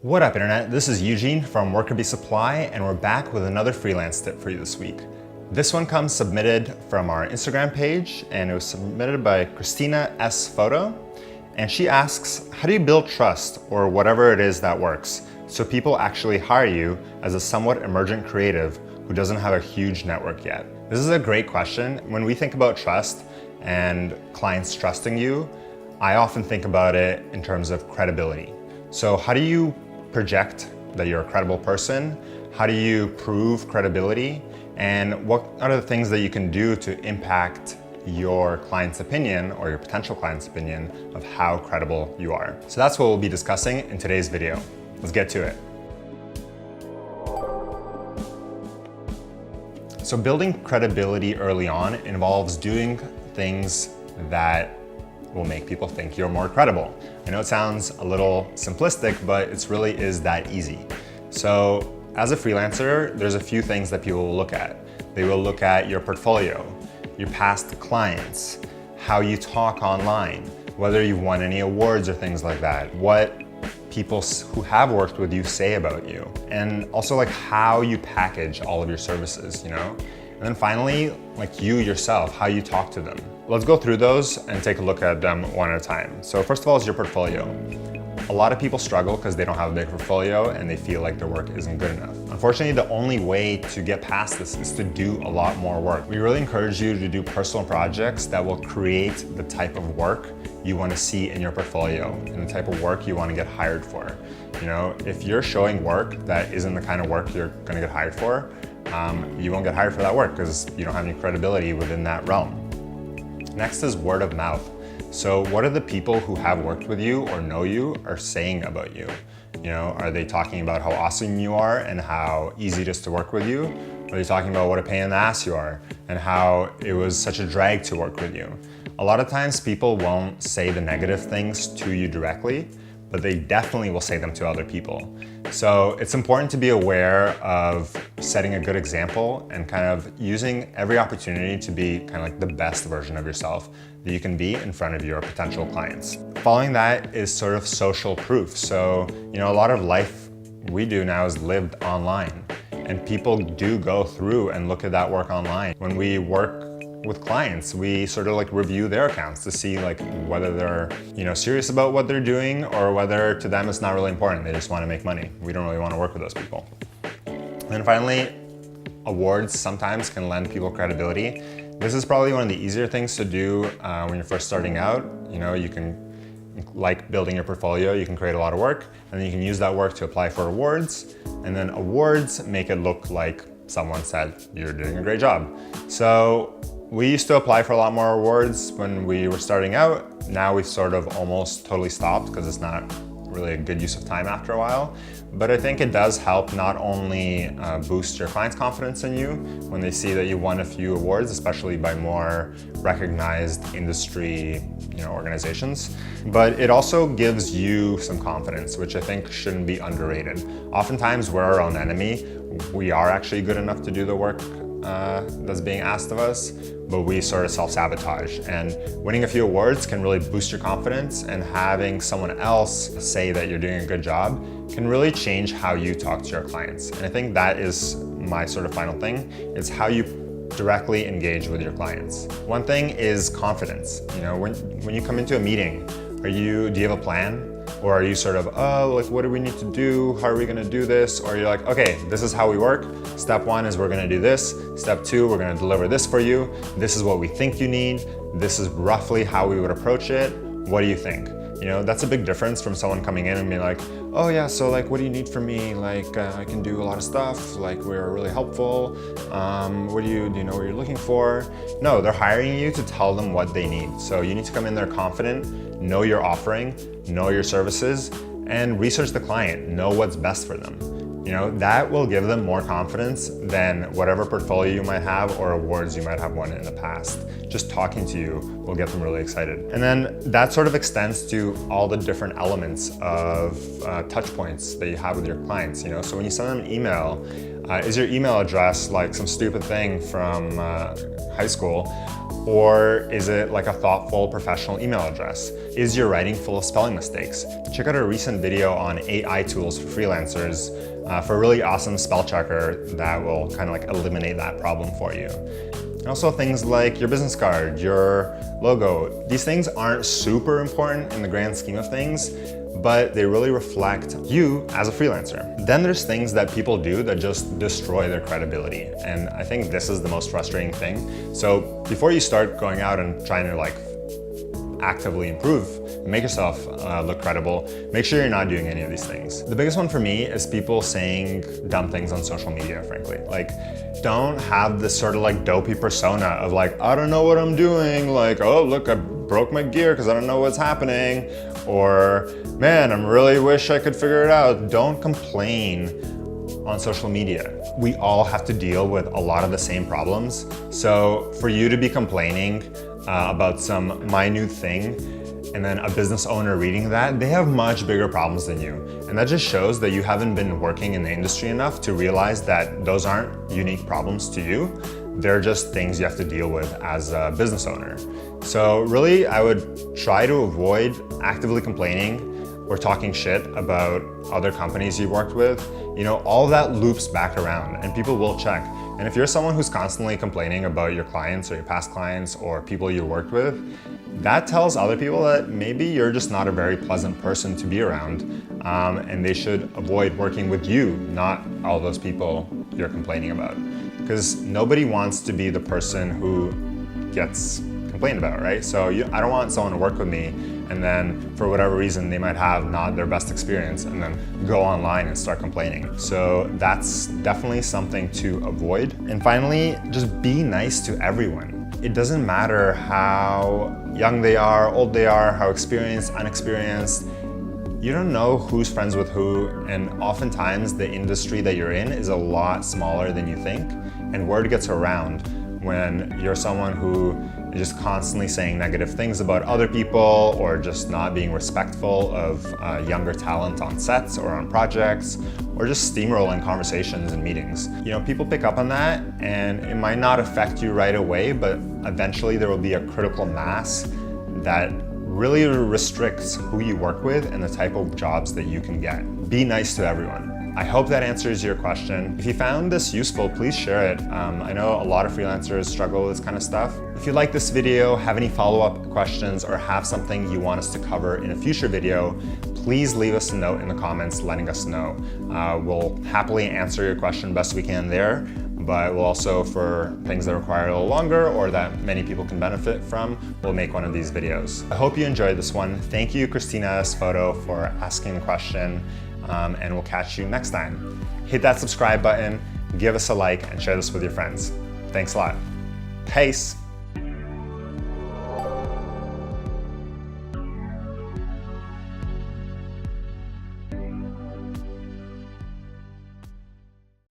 What up, Internet? This is Eugene from Workerbee Supply, and we're back with another freelance tip for you this week. This one comes submitted from our Instagram page, and it was submitted by Christina S. Photo. And she asks, how do you build trust, or whatever it is that works, so people actually hire you as a somewhat emergent creative who doesn't have a huge network yet? This is a great question. When we think about trust and clients trusting you, I often think about it in terms of credibility. So how do you project that you're a credible person? How do you prove credibility? And what are the things that you can do to impact your client's opinion or your potential client's opinion of how credible you are? So that's what we'll be discussing in today's video. Let's get to it. So building credibility early on involves doing things that will make people think you're more credible. I know it sounds a little simplistic, but it really is that easy. So as a freelancer, there's a few things that people will look at. They will look at your portfolio, your past clients, how you talk online, whether you've won any awards or things like that, what people who have worked with you say about you, and also like how you package all of your services, you know? And then finally, like you yourself, how you talk to them. Let's go through those and take a look at them one at a time. So first of all is your portfolio. A lot of people struggle because they don't have a big portfolio and they feel like their work isn't good enough. Unfortunately, the only way to get past this is to do a lot more work. We really encourage you to do personal projects that will create the type of work you want to see in your portfolio and the type of work you want to get hired for. You know, if you're showing work that isn't the kind of work you're going to get hired for, you won't get hired for that work because you don't have any credibility within that realm. Next is word of mouth. So what are the people who have worked with you or know you are saying about you? You know, are they talking about how awesome you are and how easy it is to work with you? Are they talking about what a pain in the ass you are and how it was such a drag to work with you? A lot of times people won't say the negative things to you directly, but they definitely will say them to other people. So it's important to be aware of setting a good example and kind of using every opportunity to be kind of like the best version of yourself that you can be in front of your potential clients. Following that is sort of social proof. So, you know, a lot of life we do now is lived online, and people do go through and look at that work online. When we work with clients, we sort of like review their accounts to see like whether they're, you know, serious about what they're doing or whether to them it's not really important. They just want to make money. We don't really want to work with those people. And then finally, awards sometimes can lend people credibility. This is probably one of the easier things to do when you're first starting out. You know, you can, like building your portfolio, you can create a lot of work and then you can use that work to apply for awards, and then awards make it look like someone said you're doing a great job. So we used to apply for a lot more awards when we were starting out. Now we've sort of almost totally stopped because it's not really a good use of time after a while. But I think it does help not only boost your client's confidence in you when they see that you won a few awards, especially by more recognized industry, you know, organizations, but it also gives you some confidence, which I think shouldn't be underrated. Oftentimes we're our own enemy. We are actually good enough to do the work that's being asked of us, but we sort of self-sabotage. And winning a few awards can really boost your confidence, and having someone else say that you're doing a good job can really change how you talk to your clients. And I think that is my sort of final thing, is how you directly engage with your clients. One thing is confidence. You know, when you come into a meeting, do you have a plan? Or are you sort of, oh, like what do we need to do? How are we gonna do this? Or you're like, okay, this is how we work. Step one is we're gonna do this. Step two, we're gonna deliver this for you. This is what we think you need. This is roughly how we would approach it. What do you think? You know, that's a big difference from someone coming in and being like, oh yeah, so like, what do you need from me? Like, I can do a lot of stuff. Like, we're really helpful. Do you know what you're looking for? No, they're hiring you to tell them what they need. So you need to come in there confident, know your offering, know your services, and research the client, know what's best for them. You know, that will give them more confidence than whatever portfolio you might have or awards you might have won in the past. Just talking to you will get them really excited. And then that sort of extends to all the different elements of touch points that you have with your clients. You know, so when you send them an email, is your email address like some stupid thing from high school? Or is it like a thoughtful professional email address? Is your writing full of spelling mistakes? Check out a recent video on AI tools for freelancers for a really awesome spell checker that will kind of like eliminate that problem for you. And also things like your business card, your logo. These things aren't super important in the grand scheme of things, but they really reflect you as a freelancer. Then there's things that people do that just destroy their credibility. And I think this is the most frustrating thing. So before you start going out and trying to like actively improve, make yourself look credible, make sure you're not doing any of these things. The biggest one for me is people saying dumb things on social media, frankly. Like, don't have this sort of like dopey persona of like, I don't know what I'm doing. Like, oh, look, I broke my gear because I don't know what's happening. Or, man, I really wish I could figure it out. Don't complain on social media. We all have to deal with a lot of the same problems. So for you to be complaining about some minute thing, and then a business owner reading that, they have much bigger problems than you. And that just shows that you haven't been working in the industry enough to realize that those aren't unique problems to you. They're just things you have to deal with as a business owner. So really, I would try to avoid actively complaining or talking shit about other companies you've worked with. You know, all that loops back around and people will check. And if you're someone who's constantly complaining about your clients or your past clients or people you worked with, that tells other people that maybe you're just not a very pleasant person to be around, and they should avoid working with you, not all those people you're complaining about. Because nobody wants to be the person who gets complained about, right? So I don't want someone to work with me and then for whatever reason they might have not their best experience and then go online and start complaining. So that's definitely something to avoid. And finally, just be nice to everyone. It doesn't matter how young they are, old they are, how experienced, unexperienced. You don't know who's friends with who, and oftentimes the industry that you're in is a lot smaller than you think, and word gets around when you're someone who is just constantly saying negative things about other people or just not being respectful of younger talent on sets or on projects, or just steamrolling conversations and meetings. You know, people pick up on that and it might not affect you right away, but eventually there will be a critical mass that really restricts who you work with and the type of jobs that you can get. Be nice to everyone. I hope that answers your question. If you found this useful, please share it. I know a lot of freelancers struggle with this kind of stuff. If you like this video, have any follow-up questions, or have something you want us to cover in a future video, please leave us a note in the comments letting us know. We'll happily answer your question best we can there, but we'll also, for things that require a little longer or that many people can benefit from, we'll make one of these videos. I hope you enjoyed this one. Thank you, Christina's photo, for asking the question. And we'll catch you next time. Hit that subscribe button, give us a like, and share this with your friends. Thanks a lot. Peace.